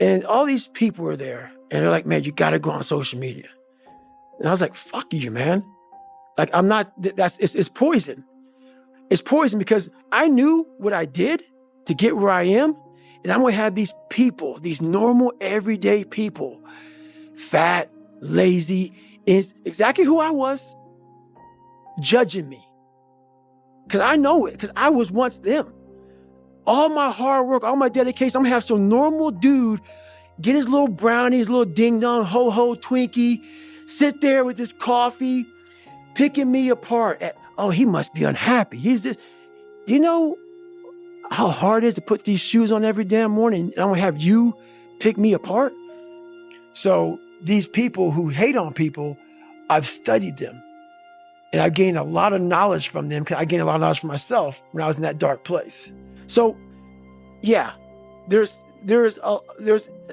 And all these people were there. And they're like, man, you got to go on social media. And I was like, fuck you, man. Like, I'm not, it's poison. It's poison because I knew what I did to get where I am. And I'm going to have these people, these normal, everyday people, fat, lazy, exactly who I was, judging me. Because I know it, because I was once them. All my hard work, all my dedication, I'm going to have some normal dude get his little brownie, his little ding-dong, ho-ho Twinkie, sit there with his coffee, picking me apart. Oh, he must be unhappy. He's just, do you know how hard it is to put these shoes on every damn morning? And I'm going to have you pick me apart? So these people who hate on people, I've studied them. And I've gained a lot of knowledge from them because I gained a lot of knowledge for myself when I was in that dark place. So, yeah, there's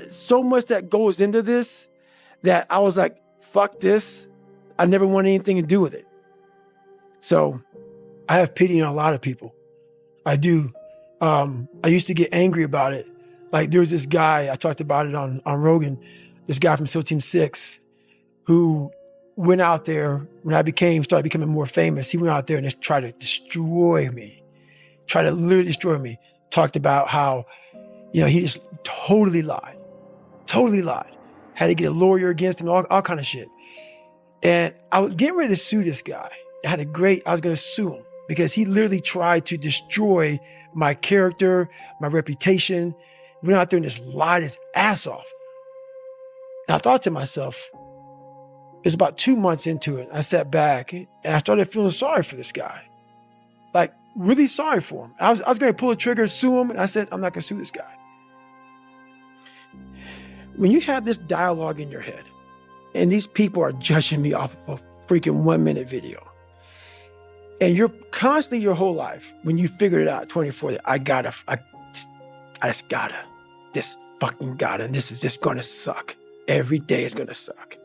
so much that goes into this that I was like, fuck this. I never want anything to do with it. So I have pity on a lot of people. I do. I used to get angry about it. Like there was this guy, I talked about it on Rogan, this guy from SEAL Team 6 who went out there when I started becoming more famous. He went out there and just tried to destroy me, tried to literally destroy me. Talked about how, he just totally lied. Had to get a lawyer against him, all kind of shit. And I was getting ready to sue this guy. I was going to sue him because he literally tried to destroy my character, my reputation. Went out there and just lied his ass off. And I thought to myself, it's about 2 months into it. I sat back and I started feeling sorry for this guy. Like really sorry for him. I was going to pull a trigger, sue him. And I said, I'm not going to sue this guy. When you have this dialogue in your head and these people are judging me off of a freaking 1 minute video, and you're constantly your whole life, when you figured it out, 24, I just gotta, this fucking gotta, and this is just gonna suck. Every day is gonna suck.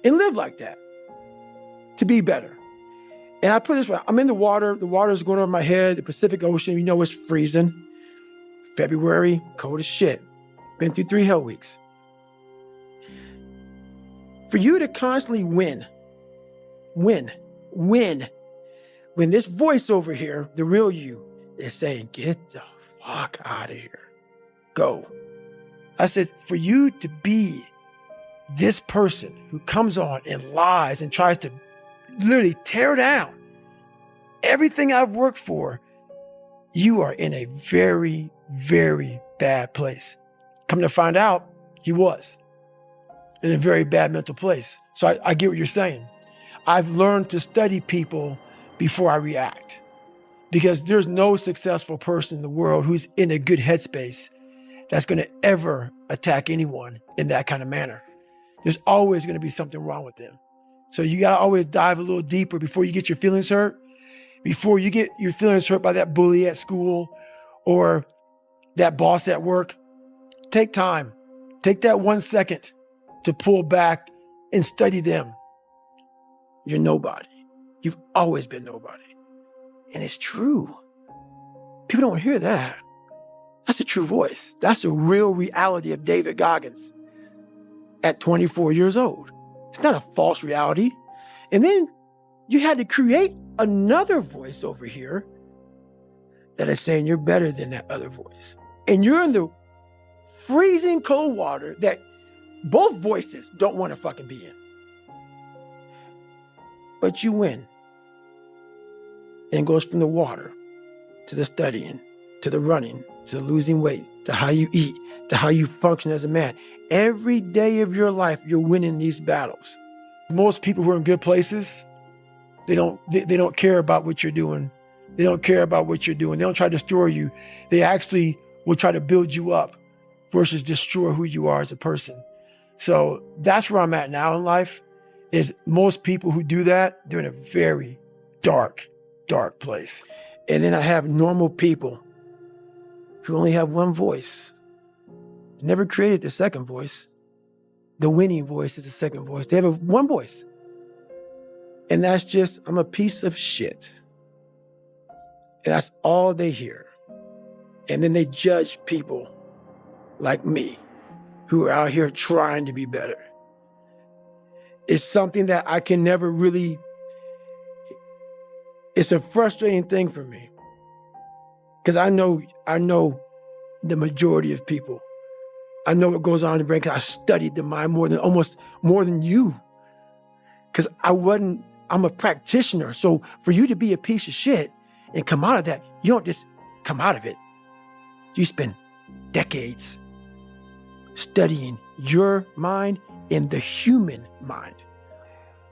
And live like that to be better. And I put it this way, I'm in the water is going over my head, the Pacific Ocean, it's freezing. February, cold as shit. Been through 3 hell weeks. For you to constantly win, when this voice over here, the real you, is saying, get the fuck out of here. Go. I said, for you to be this person who comes on and lies and tries to literally tear down everything I've worked for, you are in a very, very bad place. Come to find out, he was in a very bad mental place. So I get what you're saying. I've learned to study people before I react, because there's no successful person in the world who's in a good headspace that's going to ever attack anyone in that kind of manner. There's always going to be something wrong with them. So you got to always dive a little deeper before you get your feelings hurt, before you get your feelings hurt by that bully at school or that boss at work. Take time. Take that 1 second to pull back and study them. You're nobody. You've always been nobody. And it's true. People don't hear that. That's a true voice. That's the real reality of David Goggins at 24 years old. It's not a false reality. And then you had to create another voice over here that is saying you're better than that other voice. And you're in the freezing cold water that both voices don't want to fucking be in. But you win. And it goes from the water to the studying, to the running, to the losing weight, to how you eat, to how you function as a man. Every day of your life, you're winning these battles. Most people who are in good places, they don't care about what you're doing. They don't care about what you're doing. They don't try to destroy you. They actually will try to build you up versus destroy who you are as a person. So that's where I'm at now in life, is most people who do that, they're in a very dark place. And then I have normal people who only have one voice. Never created the second voice. The winning voice is the second voice. They have one voice. And that's just, I'm a piece of shit. And that's all they hear. And then they judge people like me. who are out here trying to be better. It's something that I can never really, it's a frustrating thing for me. Because I know the majority of people. I know what goes on in the brain because I studied the mind almost more than you. Because I'm a practitioner. So for you to be a piece of shit and come out of that, you don't just come out of it. You spend decades studying your mind and the human mind.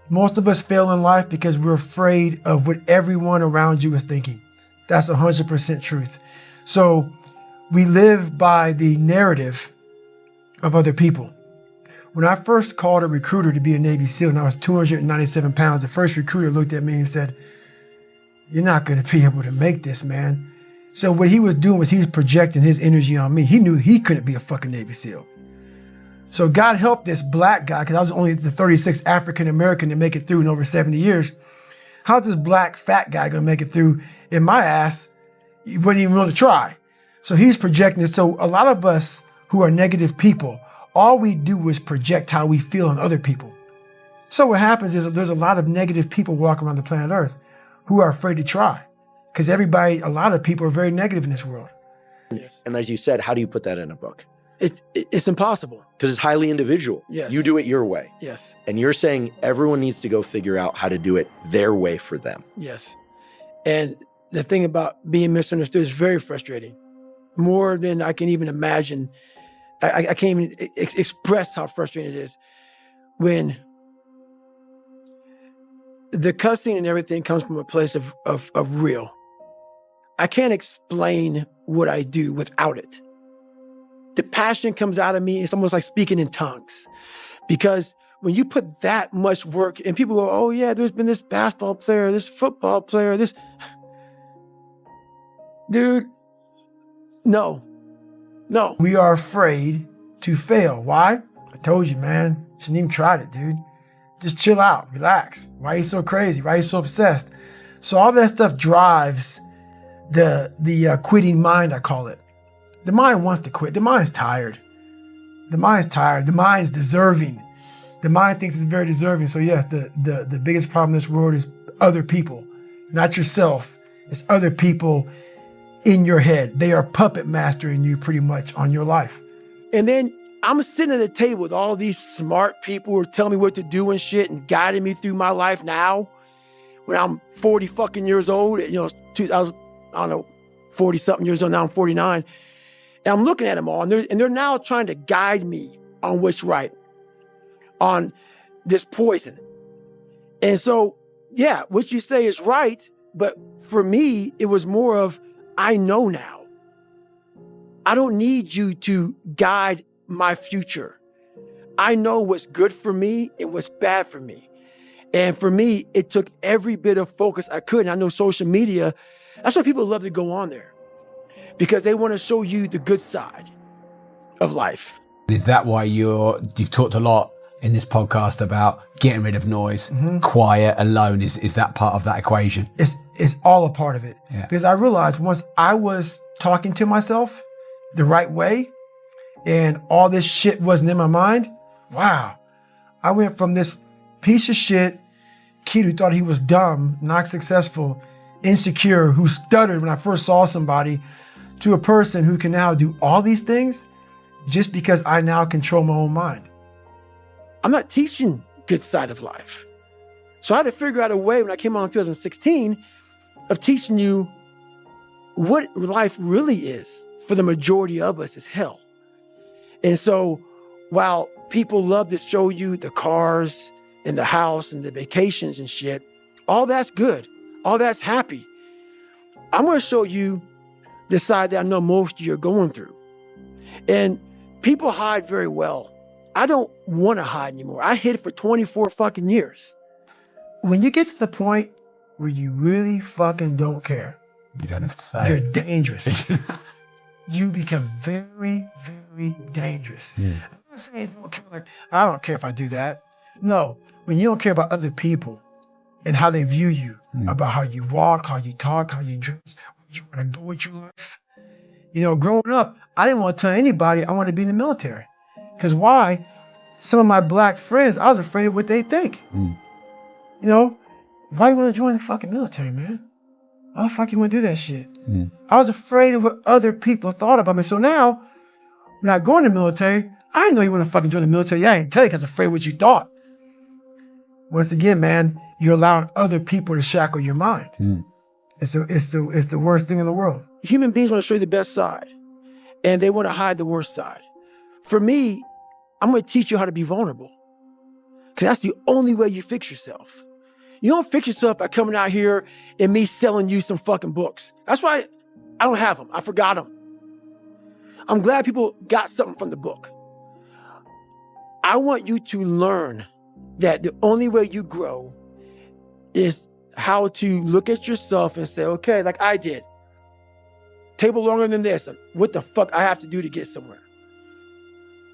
Most of us fail in life because we're afraid of what everyone around you is thinking. That's 100% truth. So we live by the narrative of other people. When I first called a recruiter to be a Navy SEAL and I was 297 pounds, the first recruiter looked at me and said, "You're not going to be able to make this, man." So what he was doing was he's projecting his energy on me. He knew he couldn't be a fucking Navy SEAL. So God help this black guy, because I was only the 36th African-American to make it through in over 70 years. How's this black fat guy going to make it through in my ass? He wouldn't even want to try. So he's projecting it. So a lot of us who are negative people, all we do is project how we feel on other people. So what happens is there's a lot of negative people walking around the planet Earth who are afraid to try. Because a lot of people are very negative in this world. Yes. And as you said, how do you put that in a book? It's impossible. Because it's highly individual. Yes. You do it your way. Yes. And you're saying everyone needs to go figure out how to do it their way for them. Yes. And the thing about being misunderstood is very frustrating. More than I can even imagine. I can't even express how frustrating it is when the cussing and everything comes from a place of real. I can't explain what I do without it. The passion comes out of me. It's almost like speaking in tongues. Because when you put that much work and people go, "Oh yeah, there's been this basketball player, this football player, this." Dude, no. We are afraid to fail. Why? I told you, man. Shouldn't even tried it, dude. Just chill out, relax. Why are you so crazy? Why are you so obsessed? So all that stuff drives the quitting mind, I call it. The mind wants to quit. The mind's tired. The mind's deserving. The mind thinks it's very deserving. So yes, the biggest problem in this world is other people, not yourself. It's other people in your head. They are puppet mastering you pretty much on your life. And then I'm sitting at a table with all these smart people who are telling me what to do and shit and guiding me through my life now when I'm 40 fucking years old. I was 40 something years old. Now I'm 49. And I'm looking at them all, and they're now trying to guide me on what's right, on this poison. And so, yeah, what you say is right, but for me, it was more of, I know now. I don't need you to guide my future. I know what's good for me and what's bad for me. And for me, it took every bit of focus I could. And I know social media, that's why people love to go on there. Because they want to show you the good side of life. Is that why you've talked a lot in this podcast about getting rid of noise, quiet, alone? Is that part of that equation? It's all a part of it. Yeah. Because I realized once I was talking to myself the right way and all this shit wasn't in my mind, wow. I went from this piece of shit kid who thought he was dumb, not successful, insecure, who stuttered when I first saw somebody, to a person who can now do all these things just because I now control my own mind. I'm not teaching good side of life. So I had to figure out a way when I came on in 2016 of teaching you what life really is for the majority of us is hell. And so while people love to show you the cars and the house and the vacations and shit, all that's good. All that's happy. I'm going to show you the side that I know most of you are going through. And people hide very well. I don't want to hide anymore. I hid for 24 fucking years. When you get to the point where you really fucking don't care, You don't have to say you're it. dangerous. You become very, very dangerous. Yeah. I'm not saying don't care, like, I don't care if I do that. No, when you don't care about other people and how they view you, about how you walk, how you talk, how you dress, where you want to go with your life. Growing up, I didn't want to tell anybody I wanted to be in the military Because why? Some of my black friends, I was afraid of what they think. You know, why you want to join the fucking military, man? Why the fuck you want to do that shit? I was afraid of what other people thought about me. So now, when I go in the military, I didn't know you want to fucking join the military. I didn't tell you because I was afraid of what you thought. Once again, man, you're allowing other people to shackle your mind. It's the worst thing in the world. Human beings want to show you the best side, and they want to hide the worst side. For me, I'm going to teach you how to be vulnerable, because that's the only way you fix yourself. You don't fix yourself by coming out here and me selling you some fucking books. That's why I don't have them. I forgot them. I'm glad people got something from the book. I want you to learn that the only way you grow is how to look at yourself and say, okay, like I did, table longer than this. What the fuck I have to do to get somewhere?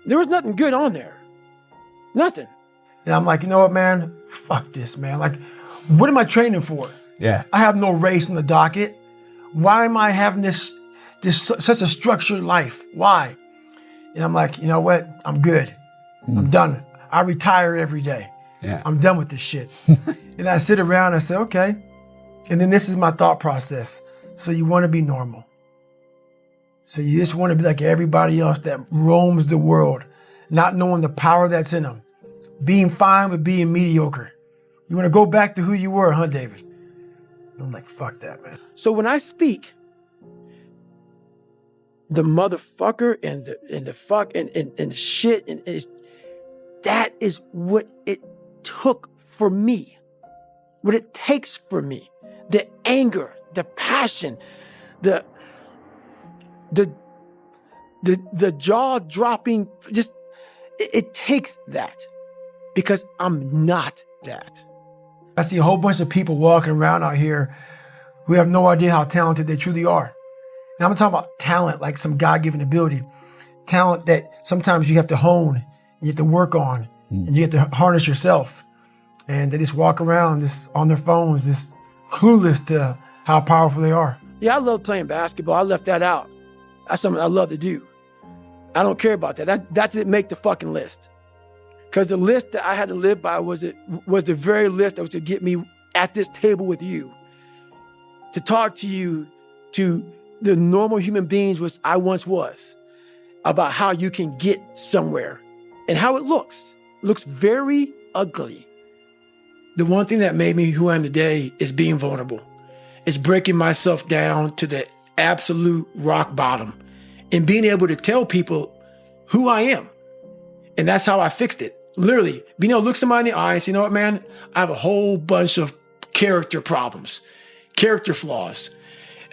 There was nothing good on there. Nothing. And I'm like, you know what, man? Fuck this, man. Like, what am I training for? Yeah. I have no race on the docket. Why am I having this such a structured life? Why? And I'm like, you know what? I'm good. I'm done. I retire every day. Yeah. I'm done with this shit. And I sit around and I say, okay. And then this is my thought process. So you want to be normal. So you just want to be like everybody else that roams the world, not knowing the power that's in them. Being fine with being mediocre. You want to go back to who you were, huh, David? I'm like, fuck that, man. So when I speak, the motherfucker and the fuck and shit, that is what it took for me. What it takes for me. The anger, the passion, the jaw-dropping, just, it takes that. Because I'm not that. I see a whole bunch of people walking around out here who have no idea how talented they truly are. And I'm talking about talent, like some God-given ability. Talent that sometimes you have to hone, and you have to work on, and you have to harness yourself. And they just walk around just on their phones, just clueless to how powerful they are. Yeah, I love playing basketball. I left that out. That's something I love to do. I don't care about that. That didn't make the fucking list. Because the list that I had to live by was the very list that was to get me at this table with you, to talk to you, to the normal human beings which I once was, about how you can get somewhere and how it looks. It looks very ugly. The one thing that made me who I am today is being vulnerable. It's breaking myself down to the absolute rock bottom and being able to tell people who I am. And that's how I fixed it. Literally, being able to look somebody in the eye and say, you know what, man, I have a whole bunch of character problems, character flaws.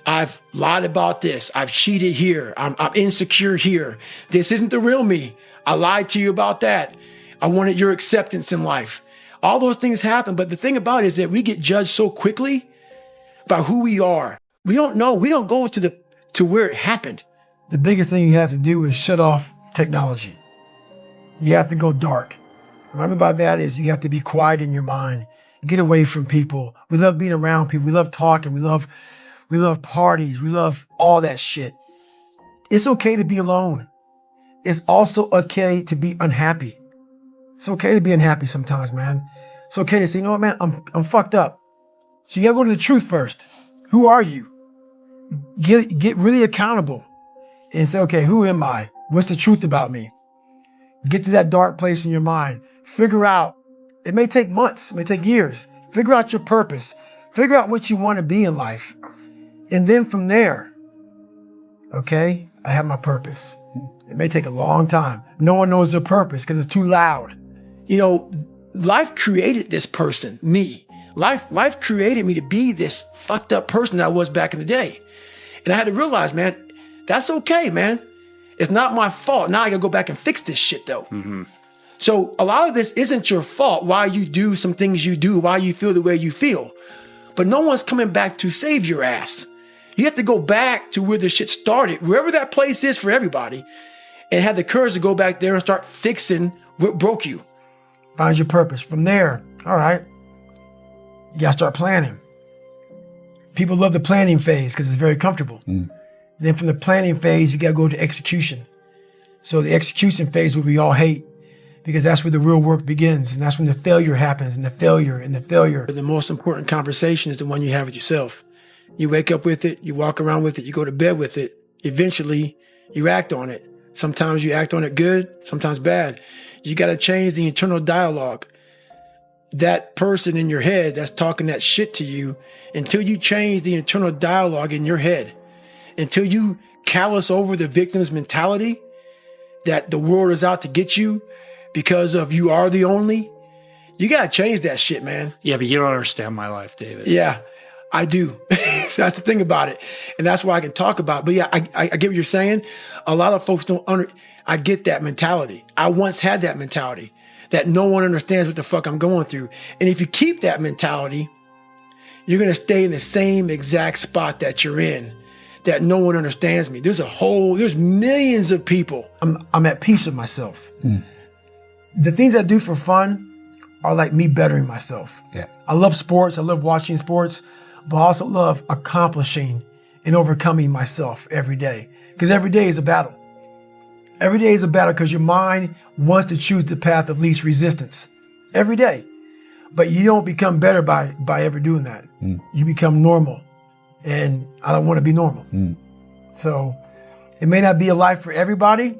I've lied about this. I've cheated here. I'm insecure here. This isn't the real me. I lied to you about that. I wanted your acceptance in life. All those things happen. But the thing about it is that we get judged so quickly by who we are. We don't know. We don't go to where it happened. The biggest thing you have to do is shut off technology. You have to go dark. What I mean by that is you have to be quiet in your mind. Get away from people. We love being around people. We love talking. We love parties. We love all that shit. It's okay to be alone. It's also okay to be unhappy. It's okay to be unhappy sometimes, man. It's okay to say, you know what, man, I'm fucked up. So you gotta go to the truth first. Who are you? Get really accountable and say, okay, who am I? What's the truth about me? Get to that dark place in your mind. Figure out, it may take months, it may take years. Figure out your purpose. Figure out what you want to be in life. And then from there, okay, I have my purpose. It may take a long time. No one knows their purpose because it's too loud. You know, life created this person, me. Life created me to be this fucked up person that I was back in the day. And I had to realize, man, that's okay, man. It's not my fault. Now I gotta go back and fix this shit though. So a lot of this isn't your fault, why you do some things you do, why you feel the way you feel. But no one's coming back to save your ass. You have to go back to where the shit started, wherever that place is for everybody, and have the courage to go back there and start fixing what broke you. Find your purpose. From there, all right, you gotta start planning. People love the planning phase because it's very comfortable. And then from the planning phase, you gotta go to execution. So the execution phase, what we all hate, because that's where the real work begins, and that's when the failure happens, and the failure. The most important conversation is the one you have with yourself. You wake up with it, you walk around with it, you go to bed with it. Eventually, you act on it. Sometimes you act on it good, sometimes bad. You got to change the internal dialogue. That person in your head that's talking that shit to you, until you change the internal dialogue in your head, until you callous over the victim's mentality that the world is out to get you because of you are the only, you got to change that shit, man. Yeah, but you don't understand my life, David. Yeah, I do. So that's the thing about it. And that's why I can talk about it. But yeah, I get what you're saying. A lot of folks I get that mentality. I once had that mentality that no one understands what the fuck I'm going through. And if you keep that mentality, you're going to stay in the same exact spot that you're in, that no one understands me. There's millions of people. I'm at peace with myself. The things I do for fun are like me bettering myself. Yeah. I love sports. I love watching sports, but I also love accomplishing and overcoming myself every day. Because every day is a battle. Every day is a battle because your mind wants to choose the path of least resistance. Every day. But you don't become better by ever doing that. You become normal. And I don't want to be normal. So it may not be a life for everybody,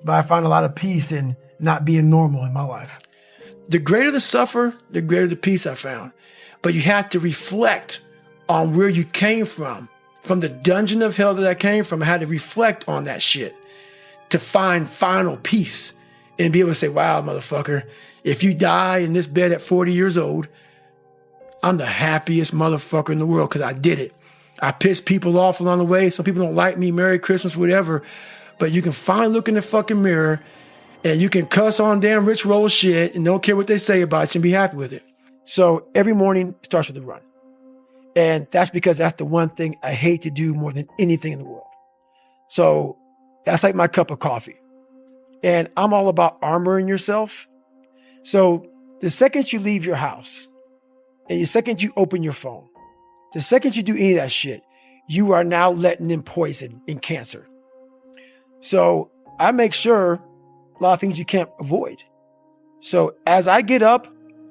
but I find a lot of peace in not being normal in my life. The greater the suffer, the greater the peace I found. But you have to reflect on where you came from the dungeon of hell that I came from. I had to reflect on that shit to find final peace and be able to say, wow, motherfucker, if you die in this bed at 40 years old, I'm the happiest motherfucker in the world because I did it. I pissed people off along the way. Some people don't like me, Merry Christmas, whatever. But you can finally look in the fucking mirror and you can cuss on damn Rich Roll shit and don't care what they say about you and be happy with it. So every morning starts with a run. And that's because that's the one thing I hate to do more than anything in the world. So that's like my cup of coffee. And I'm all about armoring yourself. So the second you leave your house and the second you open your phone, the second you do any of that shit, you are now letting in poison and cancer. So I make sure a lot of things you can't avoid. So as I get up,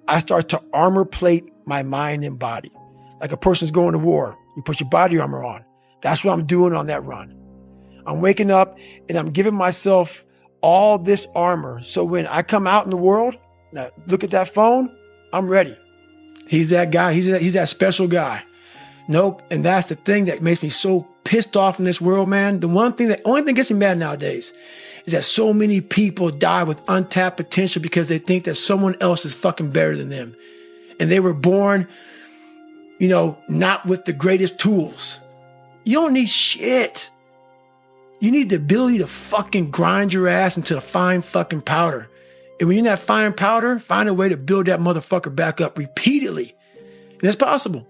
I start to armor plate my mind and body. Like a person's going to war, you put your body armor on. That's what I'm doing on that run. I'm waking up and I'm giving myself all this armor. So when I come out in the world, now look at that phone, I'm ready. He's that guy. He's that special guy. Nope. And that's the thing that makes me so pissed off in this world, man. The only thing that gets me mad nowadays is that so many people die with untapped potential because they think that someone else is fucking better than them. And they were born, not with the greatest tools. You don't need shit. You need the ability to fucking grind your ass into a fine fucking powder. And when you're in that fine powder, find a way to build that motherfucker back up repeatedly. And it's possible.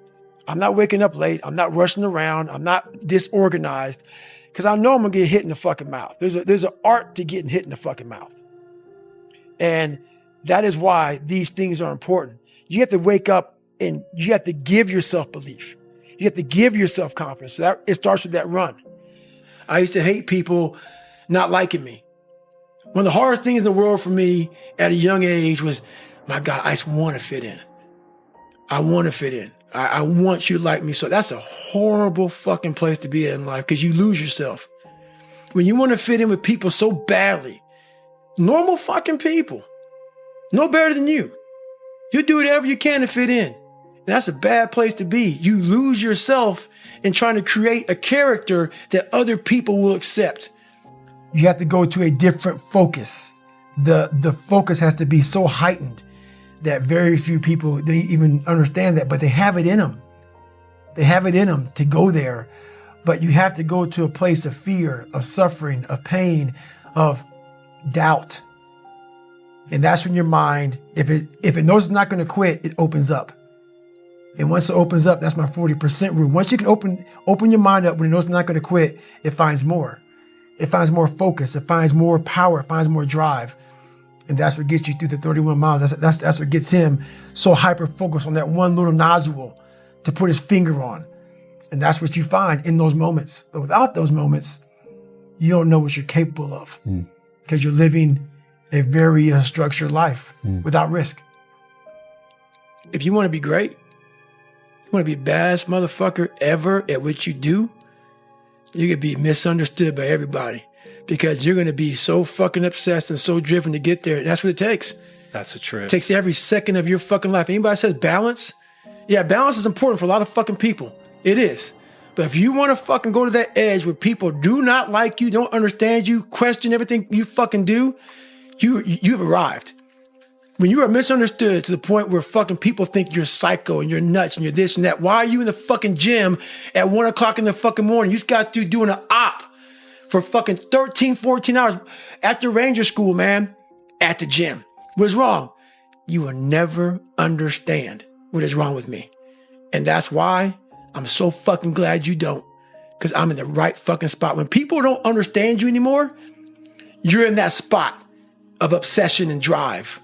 I'm not waking up late. I'm not rushing around. I'm not disorganized because I know I'm going to get hit in the fucking mouth. There's an art to getting hit in the fucking mouth. And that is why these things are important. You have to wake up and you have to give yourself belief. You have to give yourself confidence. So it starts with that run. I used to hate people not liking me. One of the hardest things in the world for me at a young age was, my God, I just want to fit in. I want to fit in. I want you to like me. So that's a horrible fucking place to be in life because you lose yourself. When you want to fit in with people so badly, normal fucking people, no better than you. You do whatever you can to fit in. And that's a bad place to be. You lose yourself in trying to create a character that other people will accept. You have to go to a different focus. The focus has to be so heightened that very few people, they even understand that, but they have it in them. They have it in them to go there. But you have to go to a place of fear, of suffering, of pain, of doubt. And that's when your mind, if it knows it's not going to quit, it opens up. And once it opens up, that's my 40% rule. Once you can open your mind up when it knows it's not going to quit, it finds more. It finds more focus. It finds more power. It finds more drive. And that's what gets you through the 31 miles. That's what gets him so hyper-focused on that one little nodule to put his finger on. And that's what you find in those moments. But without those moments, you don't know what you're capable of. because you're living a very structured life without risk. If you want to be great, you want to be the baddest motherfucker ever at what you do, you're going to be misunderstood by everybody because you're going to be so fucking obsessed and so driven to get there. And that's what it takes. That's the truth. It takes every second of your fucking life. Anybody says balance? Yeah, balance is important for a lot of fucking people. It is. But if you want to fucking go to that edge where people do not like you, don't understand you, question everything you fucking do, you've arrived. When you are misunderstood to the point where fucking people think you're psycho and you're nuts and you're this and that, why are you in the fucking gym at 1 o'clock in the fucking morning? You just got to doing an op for fucking 13, 14 hours after Ranger School, man, at the gym. What's wrong? You will never understand what is wrong with me. And that's why I'm so fucking glad you don't, because I'm in the right fucking spot. When people don't understand you anymore, you're in that spot of obsession and drive.